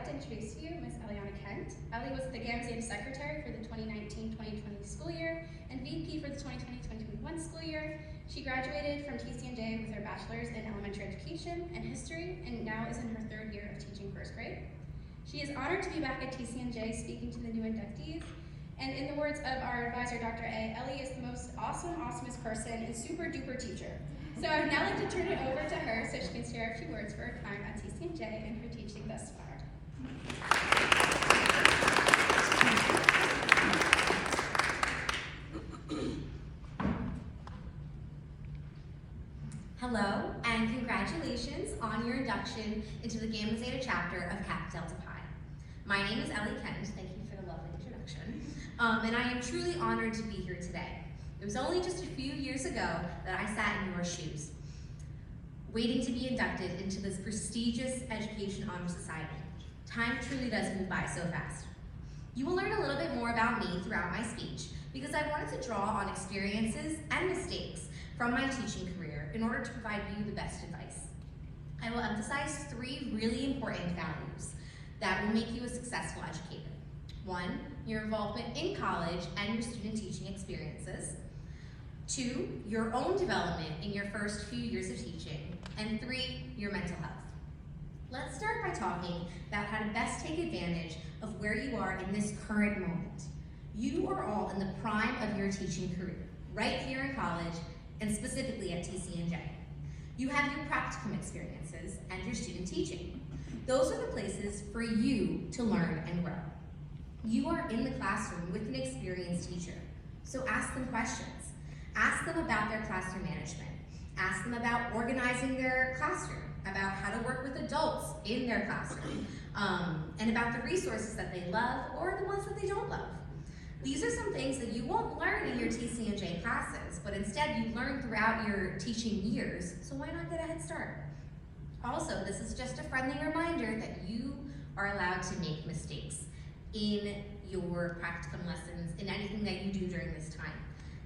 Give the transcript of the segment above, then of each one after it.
like to introduce to you Ms. Eliana Kent. Ellie was the Gamma Zeta Secretary for the 2019-2020 school year and VP for the 2020-2021 school year. She graduated from TCNJ with her bachelor's in elementary education and history, and now is in her third year of teaching first grade. She is honored to be back at TCNJ speaking to the new inductees. And in the words of our advisor, Dr. A, Ellie is the most awesomest person and super duper teacher. So I would now like to turn it over to her so she can share a few words for her time at TCNJ and her teaching thus far. Hello, and congratulations on your induction into the Gamma Zeta chapter of Kappa Delta Pi. My name is Ellie Kent, thank you for the lovely introduction, and I am truly honored to be here today. It was only just a few years ago that I sat in your shoes, waiting to be inducted into this prestigious education honor society. Time truly does move by so fast. You will learn a little bit more about me throughout my speech because I wanted to draw on experiences and mistakes from my teaching career in order to provide you the best advice. I will emphasize 3 really important values that will make you a successful educator. 1, your involvement in college and your student teaching experiences. 2, your own development in your first few years of teaching. And 3, your mental health. Let's start by talking about how to best take advantage of where you are in this current moment. You are all in the prime of your teaching career, right here in college, and specifically at TCNJ. You have your practicum experiences and your student teaching. Those are the places for you to learn and grow. You are in the classroom with an experienced teacher, so ask them questions. Ask them about their classroom management. Ask them about organizing their classroom, about how to work with adults in their classroom, and about the resources that they love or the ones that they don't love. These are some things that you won't learn in your TCNJ classes, but instead you learn throughout your teaching years, so why not get a head start? Also, this is just a friendly reminder that you are allowed to make mistakes in your practicum lessons, in anything that you do during this time.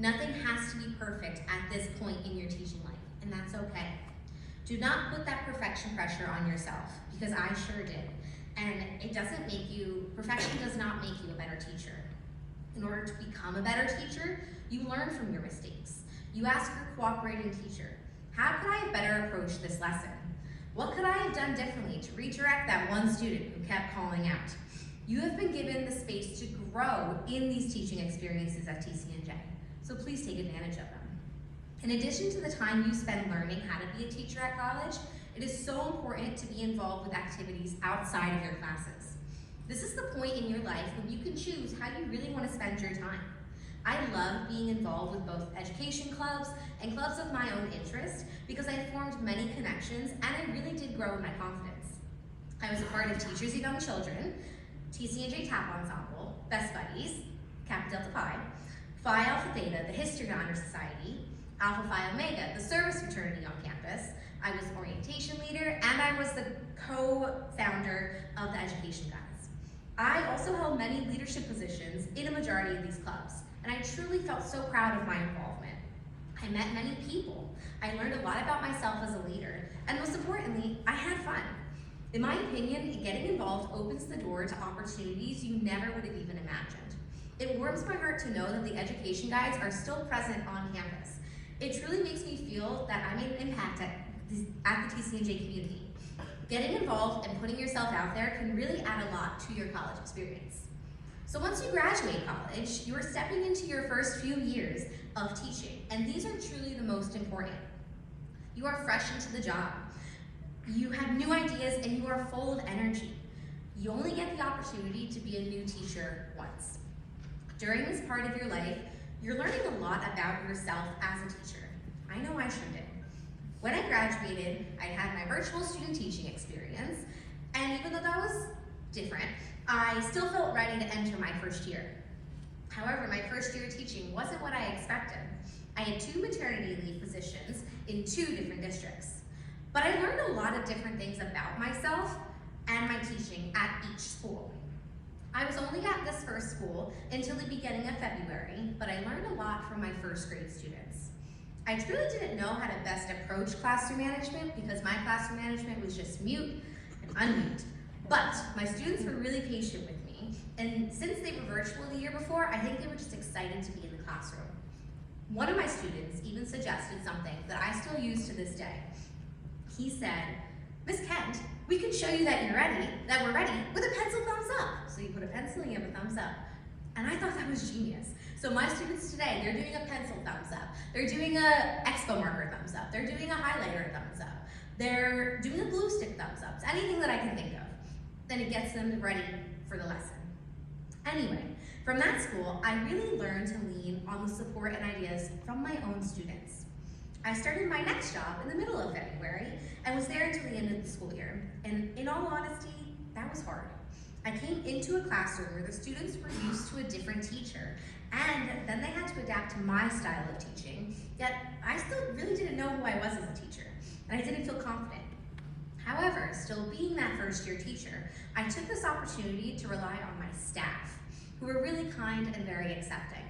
Nothing has to be perfect at this point in your teaching life, and that's okay. Do not put that perfection pressure on yourself, because I sure did. And perfection does not make you a better teacher. In order to become a better teacher, you learn from your mistakes. You ask your cooperating teacher, how could I have better approached this lesson? What could I have done differently to redirect that one student who kept calling out? You have been given the space to grow in these teaching experiences at TCNJ, so please take advantage of them. In addition to the time you spend learning how to be a teacher at college, it is so important to be involved with activities outside of your classes. This is the point in your life when you can choose how you really want to spend your time. I love being involved with both education clubs and clubs of my own interest because I formed many connections and I really did grow in my confidence. I was a part of Teachers of Young Children, TCNJ Tap Ensemble, Best Buddies, Kappa Delta Pi, Phi Alpha Theta, the History Honor Society, Alpha Phi Omega, the service fraternity on campus. I was orientation leader and I was the co-founder of the Education Guides. I also held many leadership positions in a majority of these clubs, and I truly felt so proud of my involvement. I met many people. I learned a lot about myself as a leader, and most importantly, I had fun. In my opinion, getting involved opens the door to opportunities you never would have even imagined. It warms my heart to know that the Education Guides are still present on campus. It truly makes me feel that I made an impact at the TCNJ community. Getting involved and putting yourself out there can really add a lot to your college experience. So once you graduate college, you are stepping into your first few years of teaching, and these are truly the most important. You are fresh into the job. You have new ideas and you are full of energy. You only get the opportunity to be a new teacher once. During this part of your life, you're learning a lot about yourself as a teacher. I know I sure did. When I graduated, I had my virtual student teaching experience, and even though that was different, I still felt ready to enter my first year. However, my first year teaching wasn't what I expected. I had 2 maternity leave positions in 2 different districts. But I learned a lot of different things about myself and my teaching at each school. I was only at this first school until the beginning of February, but I learned a lot from my first grade students. I truly didn't know how to best approach classroom management because my classroom management was just mute and unmute. But my students were really patient with me, and since they were virtual the year before, I think they were just excited to be in the classroom. One of my students even suggested something that I still use to this day. He said, "Miss Kent, we can show you that we're ready with a pencil thumbs up." So you put a pencil and you have a thumbs up. And I thought that was genius. So my students today, they're doing a pencil thumbs up. They're doing a expo marker thumbs up. They're doing a highlighter thumbs up. They're doing a glue stick thumbs up. It's anything that I can think of. Then it gets them ready for the lesson. Anyway, from that school, I really learned to lean on the support and ideas from my own students. I started my next job in the middle of February and was there until the end of the school year. And in all honesty, that was hard. I came into a classroom where the students were used to a different teacher, and then they had to adapt to my style of teaching, yet I still really didn't know who I was as a teacher, and I didn't feel confident. However, still being that first year teacher, I took this opportunity to rely on my staff, who were really kind and very accepting.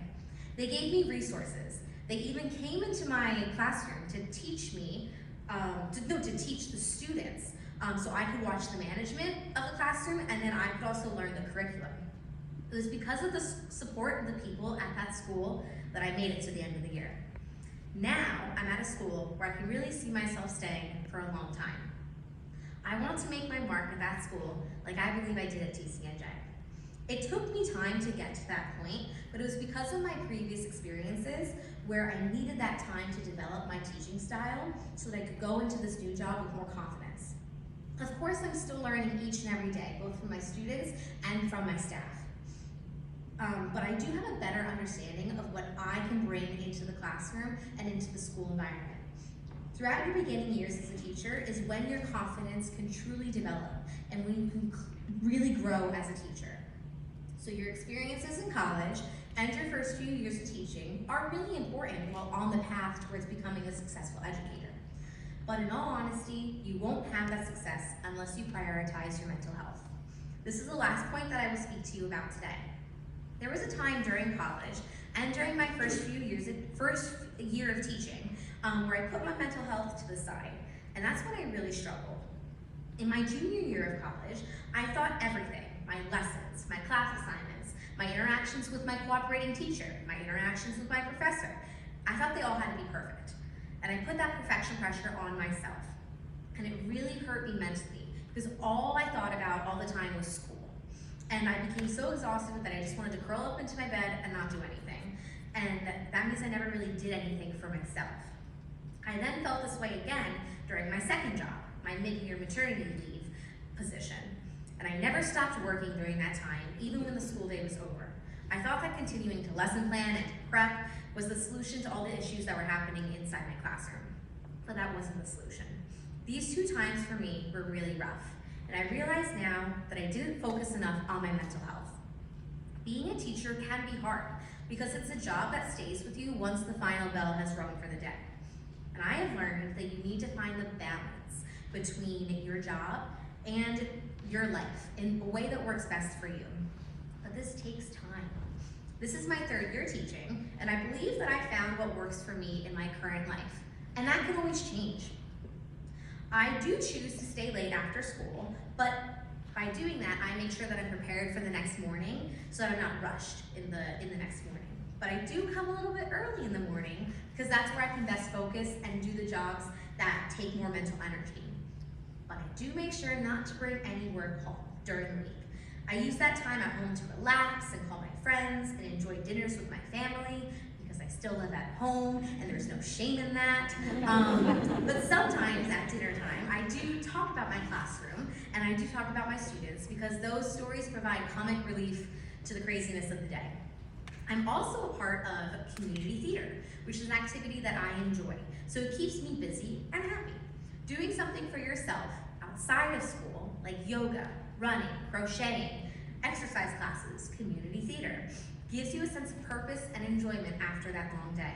They gave me resources. They even came into my classroom to teach me, to teach the students, so I could watch the management of the classroom, and then I could also learn the curriculum. It was because of the support of the people at that school that I made it to the end of the year. Now, I'm at a school where I can really see myself staying for a long time. I want to make my mark at that school like I believe I did at TCNJ. It took me time to get to that point, but it was because of my previous experiences where I needed that time to develop my teaching style so that I could go into this new job with more confidence. Of course, I'm still learning each and every day, both from my students and from my staff. But I do have a better understanding of what I can bring into the classroom and into the school environment. Throughout your beginning years as a teacher is when your confidence can truly develop and when you can really grow as a teacher. So your experiences in college and your first few years of teaching are really important while on the path towards becoming a successful educator. But in all honesty, you won't have that success unless you prioritize your mental health. This is the last point that I will speak to you about today. There was a time during college and during my first year of teaching where I put my mental health to the side, and that's when I really struggled. In my junior year of college, I thought everything, my lessons, my class assignments, my interactions with my cooperating teacher, my interactions with my professor, I thought they all had to be perfect. And I put that perfection pressure on myself. And it really hurt me mentally because all I thought about all the time was school. And I became so exhausted that I just wanted to curl up into my bed and not do anything. And that means I never really did anything for myself. I then felt this way again during my second job, my mid-year maternity leave position. And I never stopped working during that time, even when the school day was over. I thought that continuing to lesson plan and to prep was the solution to all the issues that were happening inside my classroom. But that wasn't the solution. These 2 times for me were really rough. And I realize now that I didn't focus enough on my mental health. Being a teacher can be hard because it's a job that stays with you once the final bell has rung for the day. And I have learned that you need to find the balance between your job and your life in a way that works best for you. But this takes time. This is my 3rd year teaching, and I believe that I found what works for me in my current life. And that can always change. I do choose to stay late after school, but by doing that, I make sure that I'm prepared for the next morning so that I'm not rushed in the next morning. But I do come a little bit early in the morning because that's where I can best focus and do the jobs that take more mental energy. But I do make sure not to bring any work home during the week. I use that time at home to relax and call my friends and enjoy dinners with my family because I still live at home and there's no shame in that. But sometimes at dinner time, I do talk about my classroom and I do talk about my students because those stories provide comic relief to the craziness of the day. I'm also a part of community theater, which is an activity that I enjoy. So it keeps me busy and happy. Doing something for yourself outside of school, like yoga, running, crocheting, exercise classes, community theater, gives you a sense of purpose and enjoyment after that long day.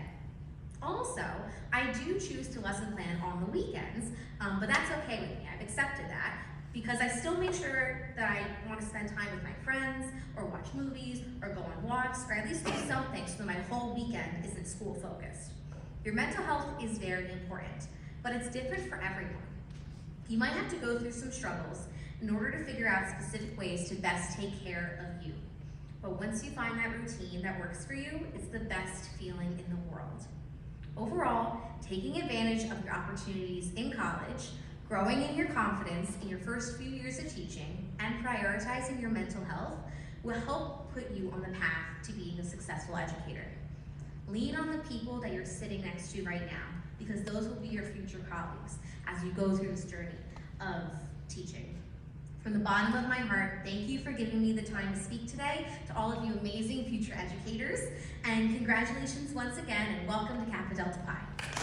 Also, I do choose to lesson plan on the weekends, but that's okay with me. I've accepted that because I still make sure that I want to spend time with my friends or watch movies or go on walks or at least do something so that my whole weekend isn't school focused. Your mental health is very important, but it's different for everyone. You might have to go through some struggles in order to figure out specific ways to best take care of you. But once you find that routine that works for you, it's the best feeling in the world. Overall, taking advantage of your opportunities in college, growing in your confidence in your first few years of teaching, and prioritizing your mental health will help put you on the path to being a successful educator. Lean on the people that you're sitting next to right now, because those will be your future colleagues as you go through this journey of teaching. From the bottom of my heart, thank you for giving me the time to speak today, to all of you amazing future educators, and congratulations once again, and welcome to Kappa Delta Pi.